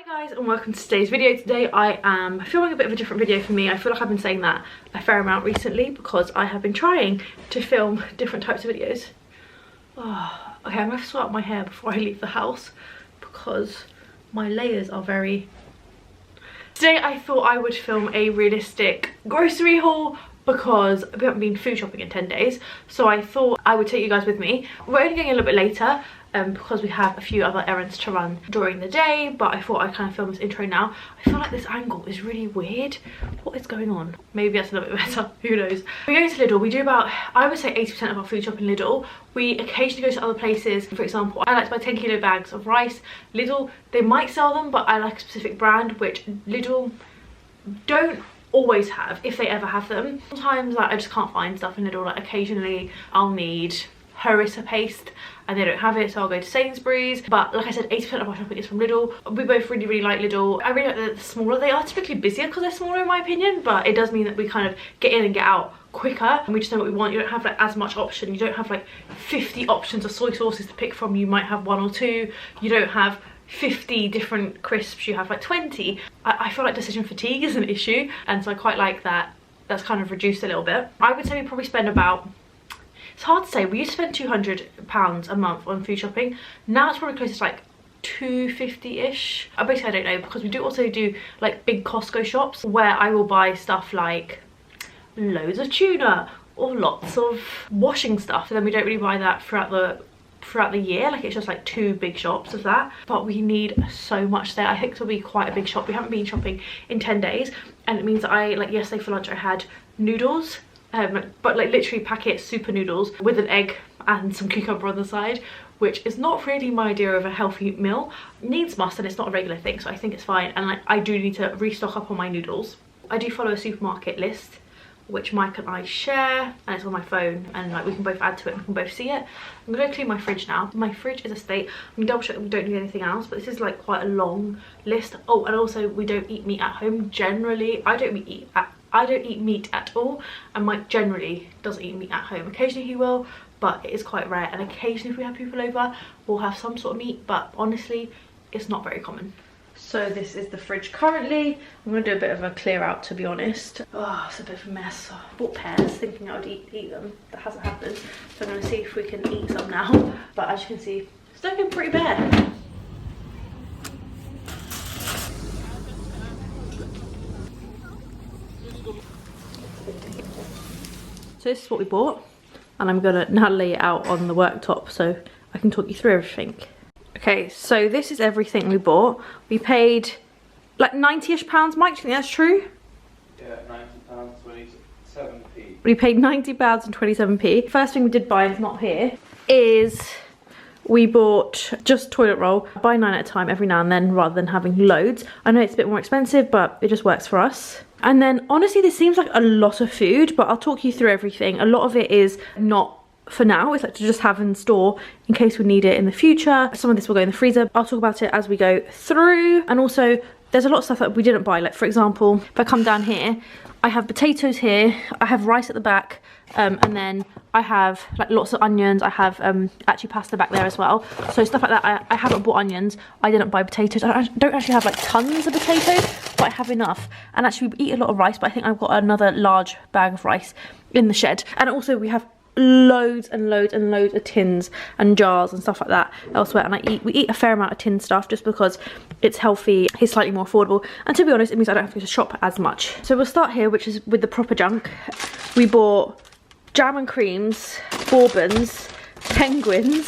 Hi guys and welcome to today's video. Today I am filming a bit of a different video for me. I feel like I've been saying that a fair amount recently because I have been trying to film different types of videos. Oh, okay, I'm going to sort out my hair before I leave the house because my layers are very... Today I thought I would film a realistic grocery haul because we haven't been food shopping in 10 days. So I thought I would take you guys with me. We're only going a little bit later because we have a few other errands to run during the day, but I thought I'd kind of film this intro now. I feel like this angle is really weird. What is going on? Maybe that's a little bit better, who knows. We're going to Lidl. We do about, I would say 80% of our food shop in Lidl. We occasionally go to other places. For example, I like to buy 10 kilo bags of rice. Lidl, they might sell them, but I like a specific brand which Lidl don't always have, if they ever have them. Sometimes like I just can't find stuff in Lidl. Like occasionally I'll need harissa paste and they don't have it, so I'll go to Sainsbury's. But like I said, 80% of our shopping is from Lidl. We both really like Lidl. I really like that the smaller they are. Typically busier because they're smaller in my opinion, but it does mean that we kind of get in and get out quicker and we just know what we want. You don't have like as much option. You don't have like 50 options of soy sauces to pick from. You might have one or two. You don't have 50 different crisps, you have like 20. I feel like decision fatigue is an issue, and so I quite like that that's kind of reduced a little bit. I would say we probably spend about, it's hard to say, we used to spend £200 a month on food shopping. Now it's probably close to like 250-ish. Basically I don't know, because we do also do like big Costco shops where I will buy stuff like loads of tuna or lots of washing stuff, and then we don't really buy that throughout the year. Like it's just like two big shops of that, but we need so much there. I think it'll be quite a big shop. We haven't been shopping in 10 days and it means that I, like yesterday for lunch I had noodles, but like literally packet super noodles with an egg and some cucumber on the side, which is not really my idea of a healthy meal. Needs must, and it's not a regular thing, so I think it's fine. And like I do need to restock up on my noodles. I do follow a supermarket list which Mike and I share, and it's on my phone, and like we can both add to it and we can both see it. I'm gonna go clean my fridge now. My fridge is a state. I'm gonna double check that we don't need anything else, but this is like quite a long list. Oh, and also we don't eat meat at home generally. I don't eat meat at all, and Mike generally doesn't eat meat at home. Occasionally he will, but it is quite rare, and occasionally if we have people over we'll have some sort of meat, but honestly it's not very common. So this is the fridge currently. I'm going to do a bit of a clear out, to be honest. Oh, it's a bit of a mess. I bought pears thinking I would eat them. That hasn't happened. So I'm going to see if we can eat some now. But as you can see, it's looking pretty bare. So this is what we bought. And I'm going to now lay it out on the worktop so I can talk you through everything. Okay, so this is everything we bought. We paid like 90-ish pounds. Mike, do you think that's true? Yeah, £90, 27p. We paid £90 and 27p. First thing we did buy, and it's not here, is we bought just toilet roll. I buy 9 at a time every now and then rather than having loads. I know it's a bit more expensive, but it just works for us. And then honestly, this seems like a lot of food, but I'll talk you through everything. A lot of it is not for now, it's like to just have in store in case we need it in the future. Some of this will go in the freezer. I'll talk about it as we go through. And also there's a lot of stuff that we didn't buy. Like for example, if I come down here, I have potatoes here, I have rice at the back, and then I have like lots of onions. I have actually pasta back there as well. So stuff like that. I haven't bought onions. I didn't buy potatoes. I don't actually have like tons of potatoes, but I have enough. And actually we eat a lot of rice, but I think I've got another large bag of rice in the shed. And also we have loads and loads and loads of tins and jars and stuff like that elsewhere, and we eat a fair amount of tin stuff just because it's healthy, it's slightly more affordable, and to be honest it means I don't have to go to shop as much. So we'll start here, which is with the proper junk. We bought jam and creams, bourbons, penguins,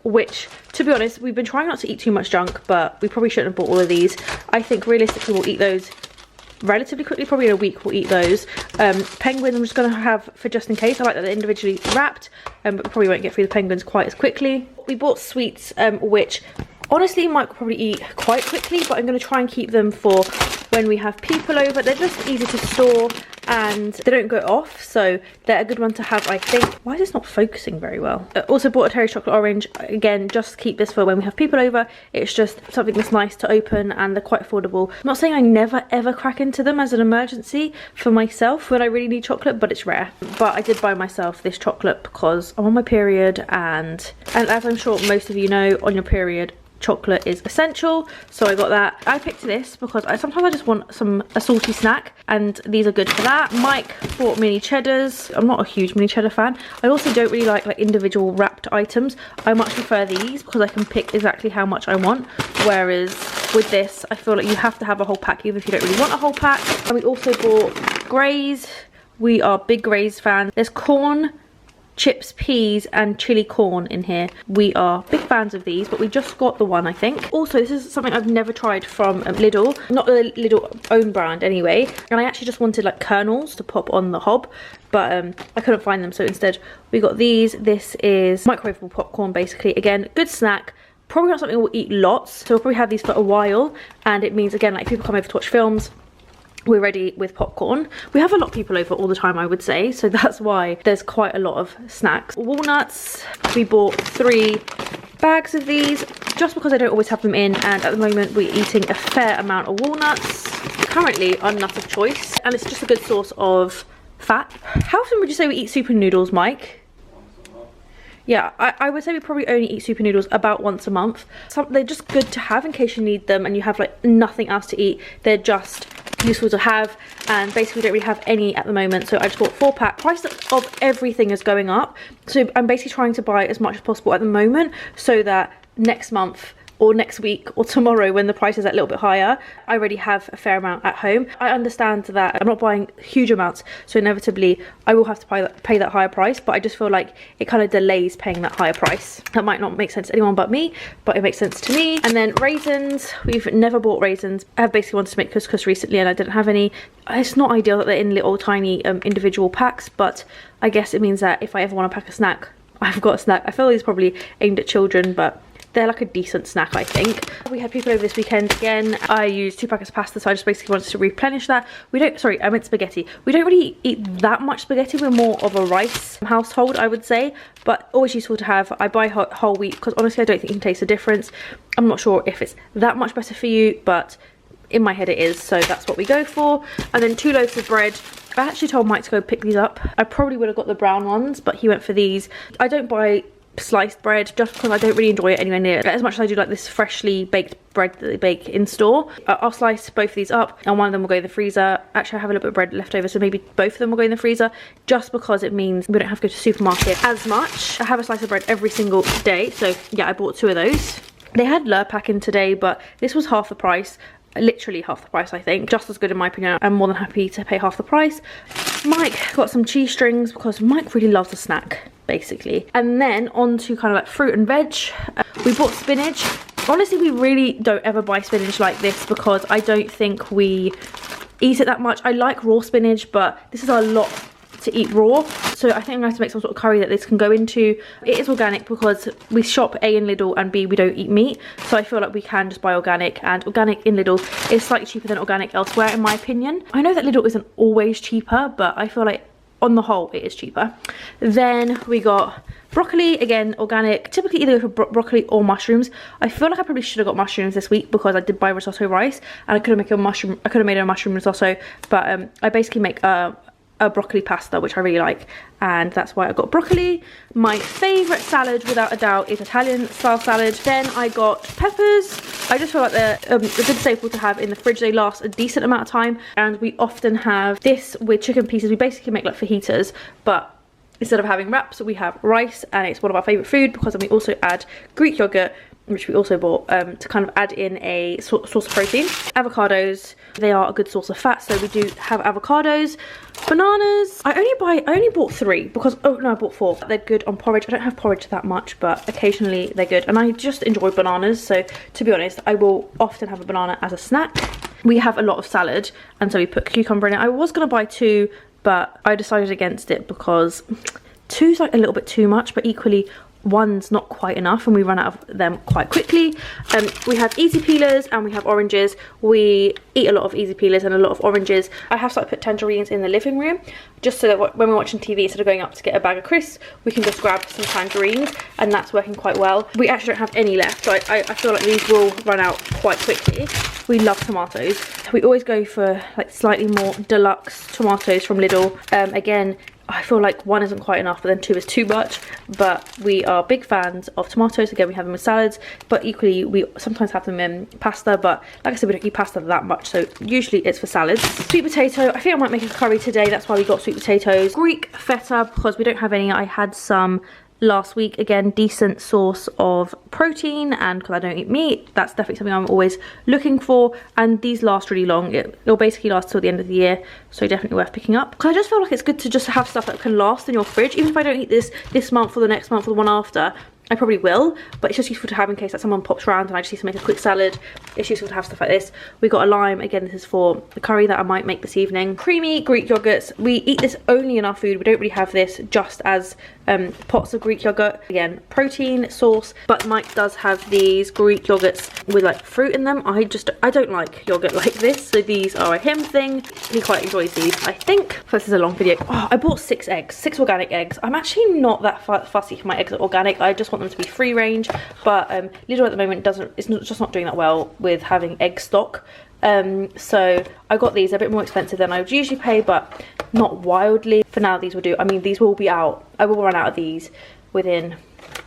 which to be honest we've been trying not to eat too much junk, but we probably shouldn't have bought all of these. I think realistically we'll eat those relatively quickly, probably in a week we'll eat those. Penguins I'm just going to have for just in case. I like that they're individually wrapped, but we probably won't get through the penguins quite as quickly. We bought sweets, which honestly Mike will probably eat quite quickly, but I'm going to try and keep them for when we have people over. They're just easy to store and they don't go off, so they're a good one to have, I think. Why is this not focusing very well? Also bought a Terry's chocolate orange. Again, just keep this for when we have people over. It's just something that's nice to open and they're quite affordable. I'm not saying I never ever crack into them as an emergency for myself when I really need chocolate, but it's rare. But I did buy myself this chocolate because I'm on my period, and as I'm sure most of you know, on your period chocolate is essential, so I got that. I picked this because sometimes I just want a salty snack, and these are good for that. Mike bought mini cheddars. I'm not a huge mini cheddar fan. I also don't really like individual wrapped items. I much prefer these because I can pick exactly how much I want, whereas with this I feel like you have to have a whole pack even if you don't really want a whole pack. And we also bought Grays. We are big Grays fans. There's corn, chips, peas and chili corn in here. We are big fans of these, but we just got the one, I think. Also, this is something I've never tried from Lidl, not the Lidl own brand anyway, and I actually just wanted like kernels to pop on the hob, but I couldn't find them, so instead we got these. This is microwavable popcorn basically. Again, good snack. Probably not something we'll eat lots, so we'll probably have these for a while, and it means again, like, people come over to watch films, we're ready with popcorn. We have a lot of people over all the time, I would say, so that's why there's quite a lot of snacks. Walnuts, we bought 3 bags of these just because I don't always have them in, and at the moment we're eating a fair amount of walnuts. Currently our nut of choice, and it's just a good source of fat. How often would you say we eat super noodles, Mike? Yeah, I would say we probably only eat super noodles about once a month. So they're just good to have in case you need them and you have like nothing else to eat. They're just useful to have, and basically we don't really have any at the moment, so I just bought 4-pack. Price of everything is going up, so I'm basically trying to buy as much as possible at the moment so that next month or next week or tomorrow, when the price is a little bit higher, I already have a fair amount at home. I understand that I'm not buying huge amounts, so inevitably I will have to pay that higher price, but I just feel like it kind of delays paying that higher price. That might not make sense to anyone but me, but it makes sense to me. And then raisins, we've never bought raisins. I have basically wanted to make couscous recently and I didn't have any. It's not ideal that they're in little tiny individual packs, but I guess it means that if I ever want to pack a snack, I've got a snack. I feel like it's probably aimed at children, but they're like a decent snack, I think. We had people over this weekend again. I used 2 packets of pasta, so I just basically wanted to replenish that. Sorry, I meant spaghetti. We don't really eat that much spaghetti. We're more of a rice household, I would say, but always useful to have. I buy whole wheat because honestly I don't think you can taste the difference. I'm not sure if it's that much better for you, but in my head it is, so that's what we go for. And then 2 loaves of bread. I actually told Mike to go pick these up. I probably would have got the brown ones, but he went for these. I don't buy sliced bread just because I don't really enjoy it anywhere near as much as I do like this freshly baked bread that they bake in store. I'll slice both of these up and one of them will go in the freezer. Actually I have a little bit of bread left over, so maybe both of them will go in the freezer, just because it means we don't have to go to the supermarket as much. I have a slice of bread every single day, so yeah, I bought 2 of those. They had Lurpak in today, but this was half the price. Literally half the price, I think. Just as good in my opinion. I'm more than happy to pay half the price. Mike got some cheese strings because Mike really loves a snack, basically. And then on to kind of like fruit and veg. We bought spinach. Honestly, we really don't ever buy spinach like this because I don't think we eat it that much. I like raw spinach, but this is a lot to eat raw, so I think I'm going to have to make some sort of curry that this can go into. It is organic because we shop A in Lidl and B we don't eat meat, so I feel like we can just buy organic, and organic in Lidl is slightly cheaper than organic elsewhere in my opinion. I know that Lidl isn't always cheaper, but I feel like on the whole it is cheaper. Then we got broccoli, again organic. Typically either go for broccoli or mushrooms. I feel like I probably should have got mushrooms this week because I did buy risotto rice and I could have made a mushroom risotto, but I basically make a broccoli pasta, which I really like, and that's why I got broccoli. My favourite salad without a doubt is Italian style salad. Then I got peppers. I just feel like they're a good staple to have in the fridge. They last a decent amount of time, and we often have this with chicken pieces. We basically make like fajitas, but instead of having wraps we have rice, and it's one of our favourite food because then we also add Greek yogurt, which we also bought to kind of add in a source of protein. Avocados, they are a good source of fat, so we do have avocados. Bananas, I only bought 3 because, oh no, I bought 4. They're good on porridge. I don't have porridge that much, but occasionally they're good, and I just enjoy bananas, so to be honest I will often have a banana as a snack. We have a lot of salad, and so we put cucumber in it. I was going to buy 2, but I decided against it because 2's like a little bit too much, but equally 1's not quite enough, and we run out of them quite quickly. We have easy peelers and we have oranges. We eat a lot of easy peelers and a lot of oranges. I have started to put tangerines in the living room just so that when we're watching TV, instead of going up to get a bag of crisps, we can just grab some tangerines, and that's working quite well. We actually don't have any left, so I feel like these will run out quite quickly. We love tomatoes. We always go for like slightly more deluxe tomatoes from Lidl. Again, I feel like 1 isn't quite enough, but then 2 is too much. But we are big fans of tomatoes. Again, we have them with salads, but equally we sometimes have them in pasta. But like I said, we don't eat pasta that much, so usually it's for salads. Sweet potato, I think I might make a curry today. That's why we got sweet potatoes. Greek feta, because we don't have any. I had some last week. Again, decent source of protein, and because I don't eat meat, that's definitely something I'm always looking for. And these last really long. It'll basically last till the end of the year, so definitely worth picking up. Because I just feel like it's good to just have stuff that can last in your fridge. Even if I don't eat this month or the next month or the one after, I probably will, but it's just useful to have in case that someone pops around and I just need to make a quick salad. It's useful to have stuff like this. We got a lime. Again, this is for the curry that I might make this evening. Creamy Greek yogurts. We eat this only in our food. We don't really have this just as pots of Greek yogurt. Again, protein source, but Mike does have these Greek yogurts with like fruit in them. I don't like yogurt like this, so these are a him thing. He quite enjoys these, I think. This is a long video. Oh, I bought 6 eggs, 6 organic eggs. I'm actually not that fussy for my eggs are organic. I just want them to be free range, but Lidl at the moment just not doing that well with having egg stock. So I got these. They're a bit more expensive than I would usually pay, but not wildly. For now, these will do. I mean, these will be out. I will run out of these within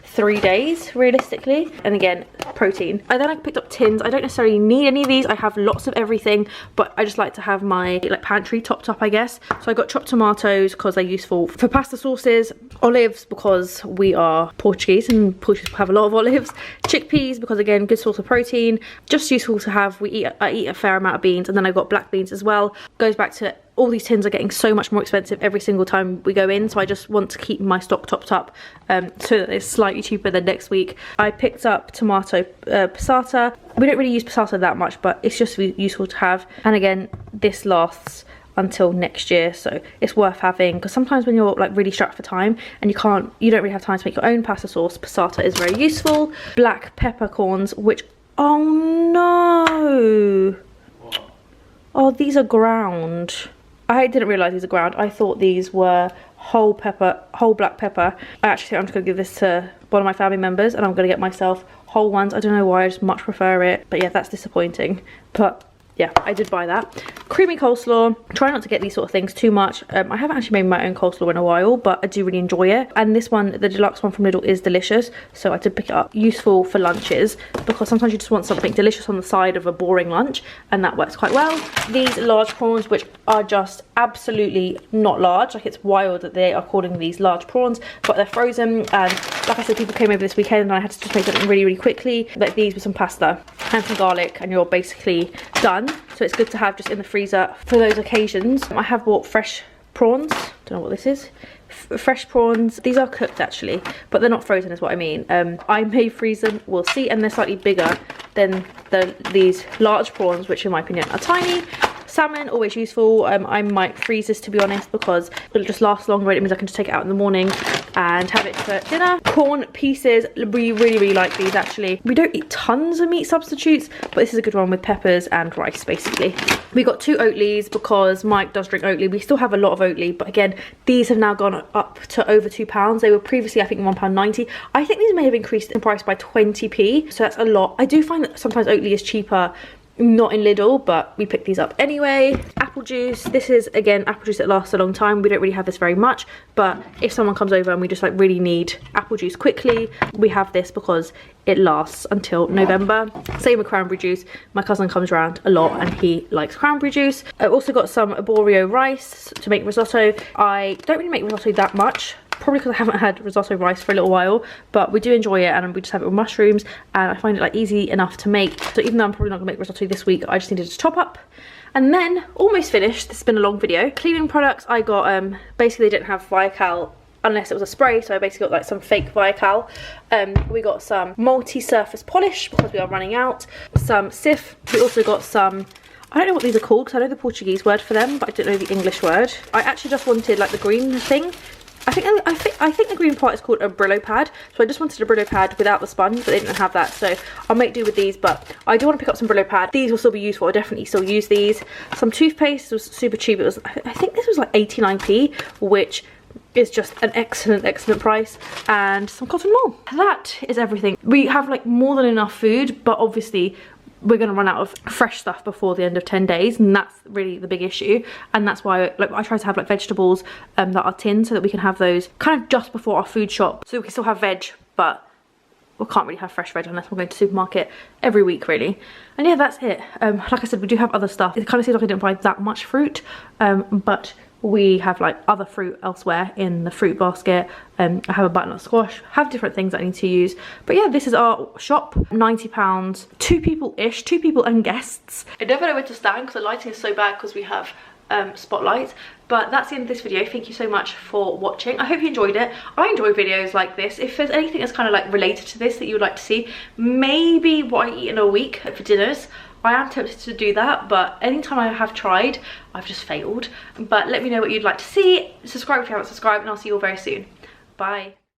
3 days realistically. And again, protein. I picked up tins. I don't necessarily need any of these. I have lots of everything, but I just like to have my like pantry topped up, I guess. So I got chopped tomatoes because they're useful for pasta sauces, olives because we are Portuguese and Portuguese have a lot of olives, chickpeas because again, good source of protein, just useful to have. I eat a fair amount of beans, and then I got black beans as well. Goes back to all these tins are getting so much more expensive every single time we go in, so I just want to keep my stock topped up so that it's slightly cheaper than next week. I picked up tomato passata. We don't really use passata that much, but it's just useful to have. And again, this lasts until next year, so it's worth having, because sometimes when you're like really strapped for time and you don't really have time to make your own pasta sauce, passata is very useful. Black peppercorns, which, oh no, oh, these are ground. I didn't realise these are ground. I thought these were whole black pepper. I actually think I'm just going to give this to one of my family members, and I'm going to get myself whole ones. I don't know why, I just much prefer it. But yeah, that's disappointing. But yeah, I did buy that. Creamy coleslaw. Try not to get these sort of things too much. I haven't actually made my own coleslaw in a while, but I do really enjoy it. And this one, the deluxe one from Lidl, is delicious, so I did pick it up. Useful for lunches, because sometimes you just want something delicious on the side of a boring lunch, and that works quite well. These large prawns, which are just absolutely not large. Like, it's wild that they are calling these large prawns, but they're frozen. And like I said, people came over this weekend and I had to just make something really, really quickly. Like these with some pasta and some garlic, and you're basically done. So it's good to have just in the freezer for those occasions. I have bought fresh prawns. Don't know what this is. Fresh prawns. These are cooked actually, but they're not frozen is what I mean. I may freeze them, we'll see. And they're slightly bigger than these large prawns, which in my opinion are tiny. Salmon, always useful. I might freeze this, to be honest, because it'll just last longer. It means I can just take it out in the morning and have it for dinner. Corn pieces, we really like these actually. We don't eat tons of meat substitutes, but this is a good one with peppers and rice basically. We got 2 Oatleys because Mike does drink Oatly. We still have a lot of Oatly, but again, these have now gone up to over £2. They were previously, I think, £1.90. I think these may have increased in price by 20p, so that's a lot. I do find that sometimes Oatly is cheaper, not in Lidl, but we picked these up anyway. Apple juice. This is again apple juice that lasts a long time. We don't really have this very much, but if someone comes over and we just like really need apple juice quickly, we have this because it lasts until November. Same with cranberry juice. My cousin comes around a lot and he likes cranberry juice. I've also got some arborio rice to make risotto. I don't really make risotto that much, probably because I haven't had risotto rice for a little while, but we do enjoy it, and we just have it with mushrooms, and I find it like easy enough to make. So even though I'm probably not gonna make risotto this week, I just needed to top up. And then almost finished. This has been a long video. Cleaning products, I got basically they didn't have Viacal unless it was a spray, so I basically got like some fake Viacal. We got some multi-surface polish because we are running out, some Cif. We also got some, I don't know what these are called because I know the Portuguese word for them, but I don't know the English word. I actually just wanted like the green thing. I think the green part is called a Brillo pad, so I just wanted a Brillo pad without the sponge, but they didn't have that, so I'll make do with these. But I do want to pick up some Brillo pad. These will still be useful. I'll definitely still use these. Some toothpaste. This was super cheap. It was, I think this was like 89p, which is just an excellent price. And some cotton wool. That is everything. We have like more than enough food, but obviously we're going to run out of fresh stuff before the end of 10 days, and that's really the big issue. And that's why, like, I try to have like vegetables that are tinned so that we can have those kind of just before our food shop, so we can still have veg, but we can't really have fresh veg unless we're going to the supermarket every week, really. And yeah, that's it. Like I said, we do have other stuff. It kind of seems like I didn't buy that much fruit, but we have like other fruit elsewhere in the fruit basket. I have a butternut squash, have different things that I need to use. But yeah, this is our shop. £90, 2 people-ish, 2 people and guests. I never know where to stand because the lighting is so bad because we have spotlights. But that's the end of this video. Thank you so much for watching. I hope you enjoyed it. I enjoy videos like this. If there's anything that's kind of like related to this that you would like to see, maybe what I eat in a week for dinners, I am tempted to do that, but anytime I have tried, I've just failed. But let me know what you'd like to see. Subscribe if you haven't subscribed, and I'll see you all very soon. Bye.